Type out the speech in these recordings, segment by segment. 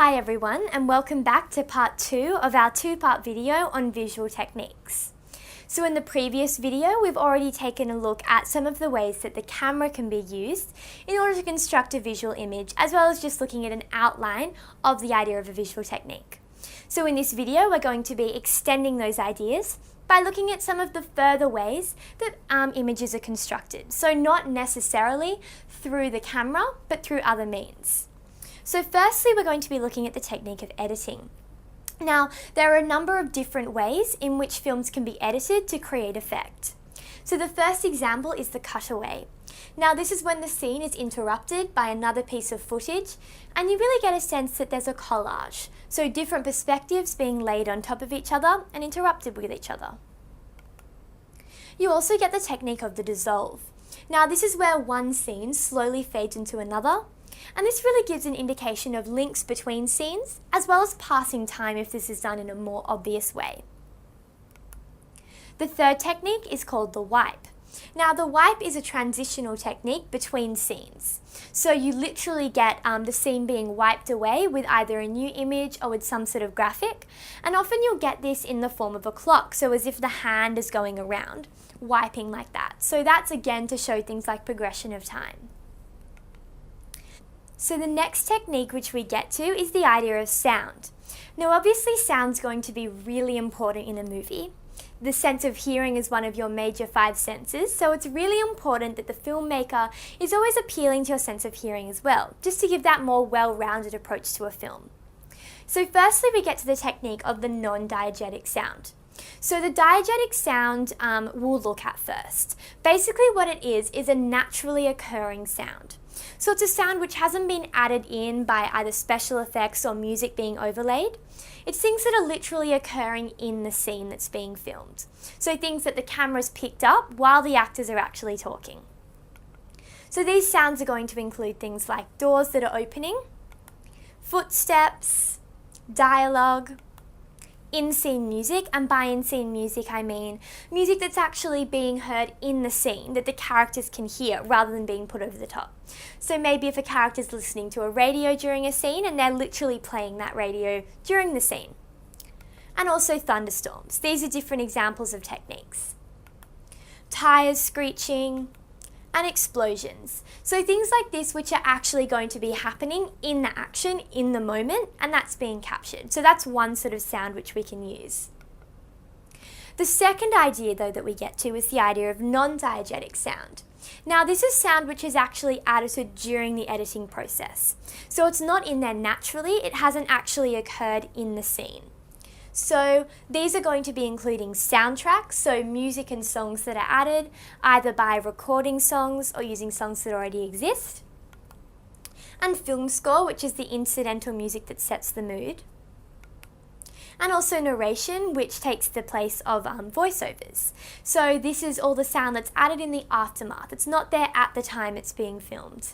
Hi everyone, and welcome back to part 2 of our two-part video on visual techniques. So in the previous video, we've already taken a look at some of the ways that the camera can be used in order to construct a visual image, as well as just looking at an outline of the idea of a visual technique. So in this video, we're going to be extending those ideas by looking at some of the further ways that images are constructed. So not necessarily through the camera, but through other means. So firstly, we're going to be looking at the technique of editing. Now, there are a number of different ways in which films can be edited to create effect. So the first example is the cutaway. Now, this is when the scene is interrupted by another piece of footage, and you really get a sense that there's a collage. So different perspectives being laid on top of each other and interrupted with each other. You also get the technique of the dissolve. Now, this is where one scene slowly fades into another, and this really gives an indication of links between scenes, as well as passing time if this is done in a more obvious way. The third technique is called the wipe. Now, the wipe is a transitional technique between scenes. So you literally get the scene being wiped away with either a new image or with some sort of graphic, and often you'll get this in the form of a clock, so as if the hand is going around, wiping like that. So that's again to show things like progression of time. So the next technique which we get to is the idea of sound. Now obviously sound's going to be really important in a movie. The sense of hearing is one of your major 5 senses, so it's really important that the filmmaker is always appealing to your sense of hearing as well, just to give that more well-rounded approach to a film. So firstly we get to the technique of the non-diegetic sound. So the diegetic sound we'll look at first. Basically what it is a naturally occurring sound. So it's a sound which hasn't been added in by either special effects or music being overlaid. It's things that are literally occurring in the scene that's being filmed. So things that the camera's picked up while the actors are actually talking. So these sounds are going to include things like doors that are opening, footsteps, dialogue, in-scene music, and by in-scene music I mean music that's actually being heard in the scene that the characters can hear rather than being put over the top. So maybe if a character's listening to a radio during a scene and they're literally playing that radio during the scene. And also thunderstorms. These are different examples of techniques. Tires screeching, and explosions. So things like this which are actually going to be happening in the action, in the moment, and that's being captured. So that's one sort of sound which we can use. The second idea though that we get to is the idea of non-diegetic sound. Now this is sound which is actually added during the editing process. So it's not in there naturally, it hasn't actually occurred in the scene. So these are going to be including soundtracks, so music and songs that are added either by recording songs or using songs that already exist, and film score, which is the incidental music that sets the mood, and also narration, which takes the place of voiceovers. So this is all the sound that's added in the aftermath. It's not there at the time it's being filmed.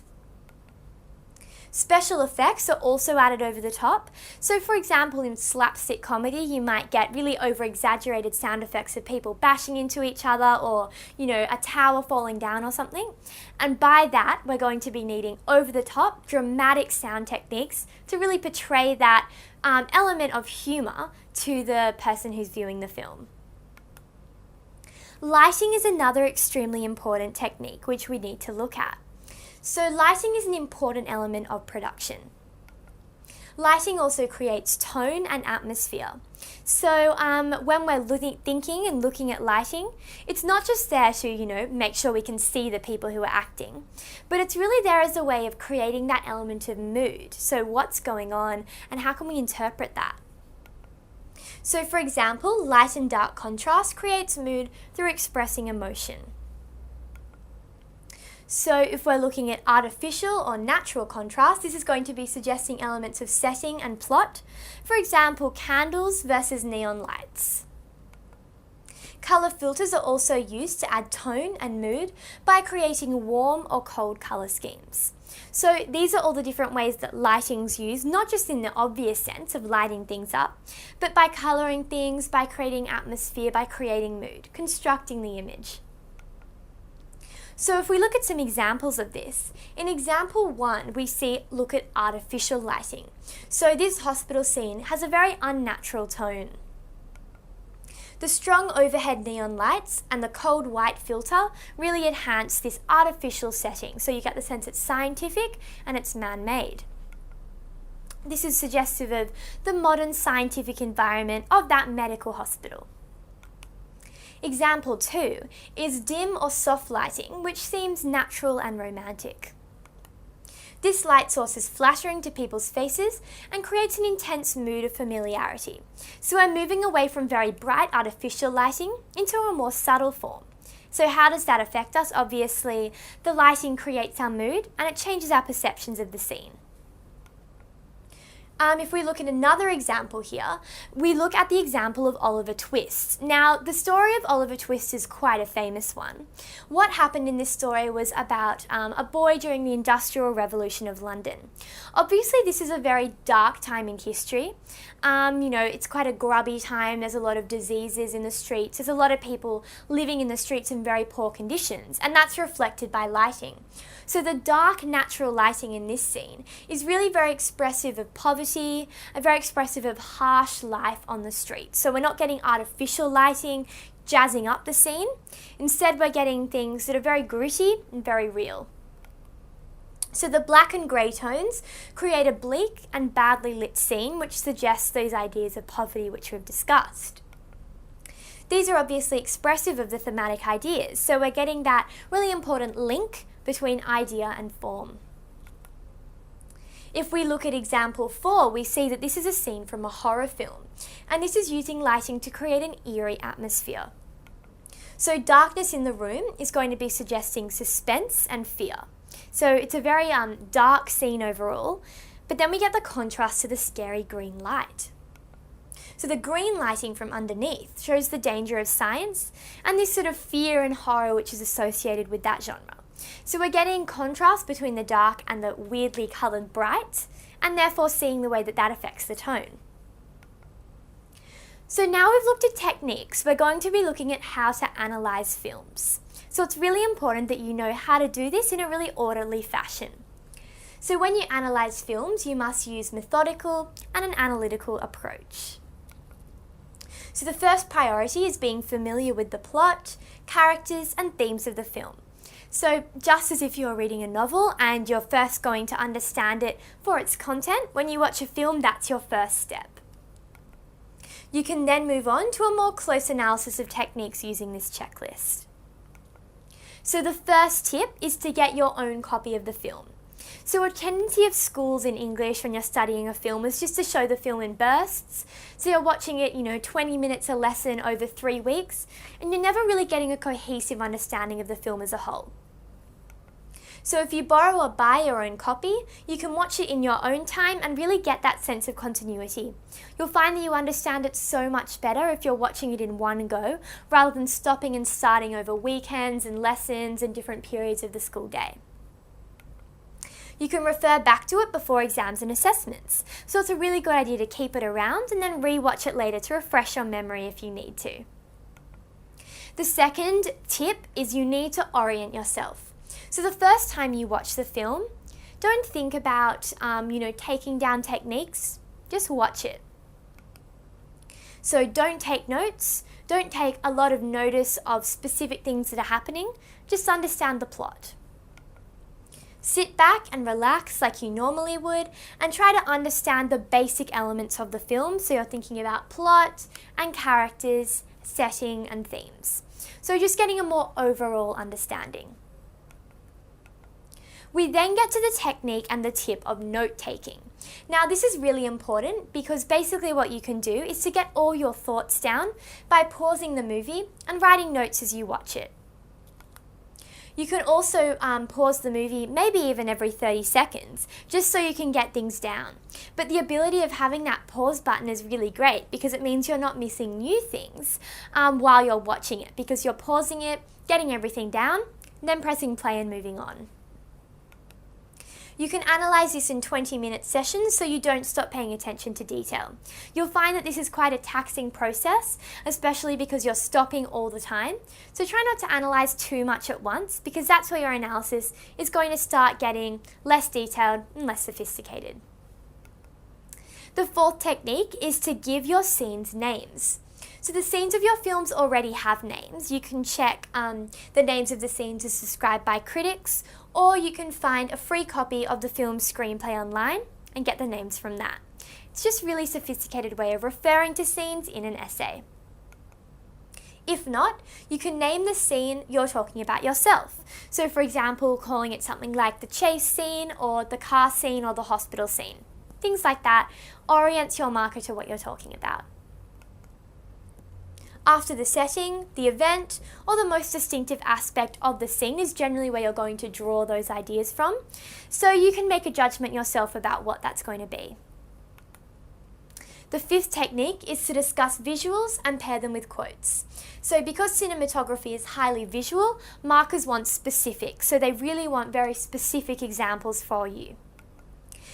Special effects are also added over the top. So for example, in slapstick comedy, you might get really over-exaggerated sound effects of people bashing into each other or, a tower falling down or something. And by that, we're going to be needing over-the-top, dramatic sound techniques to really portray that element of humour to the person who's viewing the film. Lighting is another extremely important technique which we need to look at. So lighting is an important element of production. Lighting also creates tone and atmosphere. So when we're thinking and looking at lighting, it's not just there to, make sure we can see the people who are acting, but it's really there as a way of creating that element of mood. So what's going on and how can we interpret that? So for example, light and dark contrast creates mood through expressing emotion. So if we're looking at artificial or natural contrast, this is going to be suggesting elements of setting and plot. For example, candles versus neon lights. Colour filters are also used to add tone and mood by creating warm or cold colour schemes. So these are all the different ways that lighting's used, not just in the obvious sense of lighting things up, but by colouring things, by creating atmosphere, by creating mood, constructing the image. So if we look at some examples of this, in example 1 we look at artificial lighting. So this hospital scene has a very unnatural tone. The strong overhead neon lights and the cold white filter really enhance this artificial setting, so you get the sense it's scientific and it's man-made. This is suggestive of the modern scientific environment of that medical hospital. Example 2 is dim or soft lighting, which seems natural and romantic. This light source is flattering to people's faces and creates an intense mood of familiarity. So we're moving away from very bright artificial lighting into a more subtle form. So how does that affect us? Obviously, the lighting creates our mood and it changes our perceptions of the scene. If we look at another example here, we look at the example of Oliver Twist. Now, the story of Oliver Twist is quite a famous one. What happened in this story was about a boy during the Industrial Revolution of London. Obviously, this is a very dark time in history. It's quite a grubby time. There's a lot of diseases in the streets. There's a lot of people living in the streets in very poor conditions, and that's reflected by lighting. So the dark, natural lighting in this scene is really very expressive of poverty, very expressive of harsh life on the street. So we're not getting artificial lighting jazzing up the scene. Instead, we're getting things that are very gritty and very real. So the black and grey tones create a bleak and badly lit scene, which suggests those ideas of poverty which we've discussed. These are obviously expressive of the thematic ideas, so we're getting that really important link between idea and form. If we look at example 4, we see that this is a scene from a horror film, and this is using lighting to create an eerie atmosphere. So darkness in the room is going to be suggesting suspense and fear. So it's a very dark scene overall, but then we get the contrast to the scary green light. So the green lighting from underneath shows the danger of science and this sort of fear and horror which is associated with that genre. So we're getting contrast between the dark and the weirdly coloured bright, and therefore seeing the way that that affects the tone. So now we've looked at techniques, we're going to be looking at how to analyse films. So it's really important that you know how to do this in a really orderly fashion. So when you analyse films, you must use methodical and an analytical approach. So the first priority is being familiar with the plot, characters and themes of the film. So just as if you're reading a novel and you're first going to understand it for its content, when you watch a film, that's your first step. You can then move on to a more close analysis of techniques using this checklist. So the first tip is to get your own copy of the film. So a tendency of schools in English when you're studying a film is just to show the film in bursts. So you're watching it, 20 minutes a lesson over 3 weeks, and you're never really getting a cohesive understanding of the film as a whole. So if you borrow or buy your own copy, you can watch it in your own time and really get that sense of continuity. You'll find that you understand it so much better if you're watching it in one go, rather than stopping and starting over weekends and lessons and different periods of the school day. You can refer back to it before exams and assessments, so it's a really good idea to keep it around and then re-watch it later to refresh your memory if you need to. The second tip is you need to orient yourself. So the first time you watch the film, don't think about, taking down techniques, just watch it. So don't take notes, don't take a lot of notice of specific things that are happening, just understand the plot. Sit back and relax like you normally would and try to understand the basic elements of the film, so you're thinking about plot and characters, setting and themes. So just getting a more overall understanding. We then get to the technique and the tip of note-taking. Now this is really important because basically what you can do is to get all your thoughts down by pausing the movie and writing notes as you watch it. You can also pause the movie maybe even every 30 seconds, just so you can get things down. But the ability of having that pause button is really great because it means you're not missing new things while you're watching it, because you're pausing it, getting everything down, then pressing play and moving on. You can analyse this in 20-minute sessions so you don't stop paying attention to detail. You'll find that this is quite a taxing process, especially because you're stopping all the time. So try not to analyse too much at once, because that's where your analysis is going to start getting less detailed and less sophisticated. The fourth technique is to give your scenes names. So the scenes of your films already have names. You can check the names of the scenes as described by critics, or you can find a free copy of the film's screenplay online and get the names from that. It's just a really sophisticated way of referring to scenes in an essay. If not, you can name the scene you're talking about yourself. So for example, calling it something like the chase scene or the car scene or the hospital scene. Things like that orients your marker to what you're talking about. After the setting, the event, or the most distinctive aspect of the scene is generally where you're going to draw those ideas from, so you can make a judgment yourself about what that's going to be. The fifth technique is to discuss visuals and pair them with quotes. So because cinematography is highly visual, markers want specific, so they really want very specific examples for you.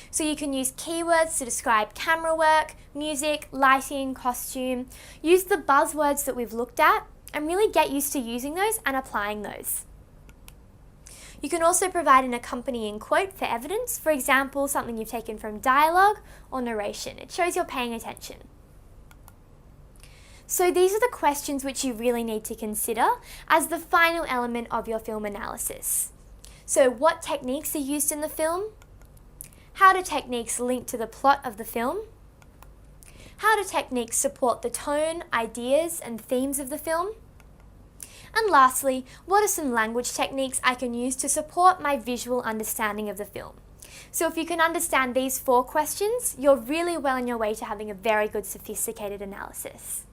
So you can use keywords to describe camera work, music, lighting, costume. Use the buzzwords that we've looked at and really get used to using those and applying those. You can also provide an accompanying quote for evidence, for example, something you've taken from dialogue or narration. It shows you're paying attention. So these are the questions which you really need to consider as the final element of your film analysis. So what techniques are used in the film? How do techniques link to the plot of the film? How do techniques support the tone, ideas, and themes of the film? And lastly, what are some language techniques I can use to support my visual understanding of the film? So if you can understand these 4 questions, you're really well on your way to having a very good sophisticated analysis.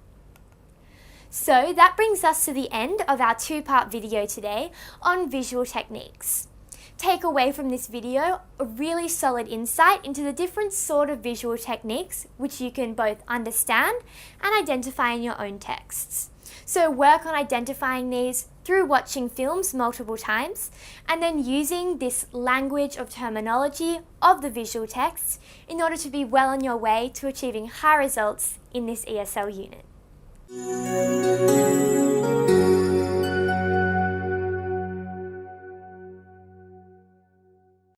So that brings us to the end of our 2-part video today on visual techniques. Take away from this video a really solid insight into the different sort of visual techniques which you can both understand and identify in your own texts. So work on identifying these through watching films multiple times and then using this language of terminology of the visual text in order to be well on your way to achieving high results in this ESL unit.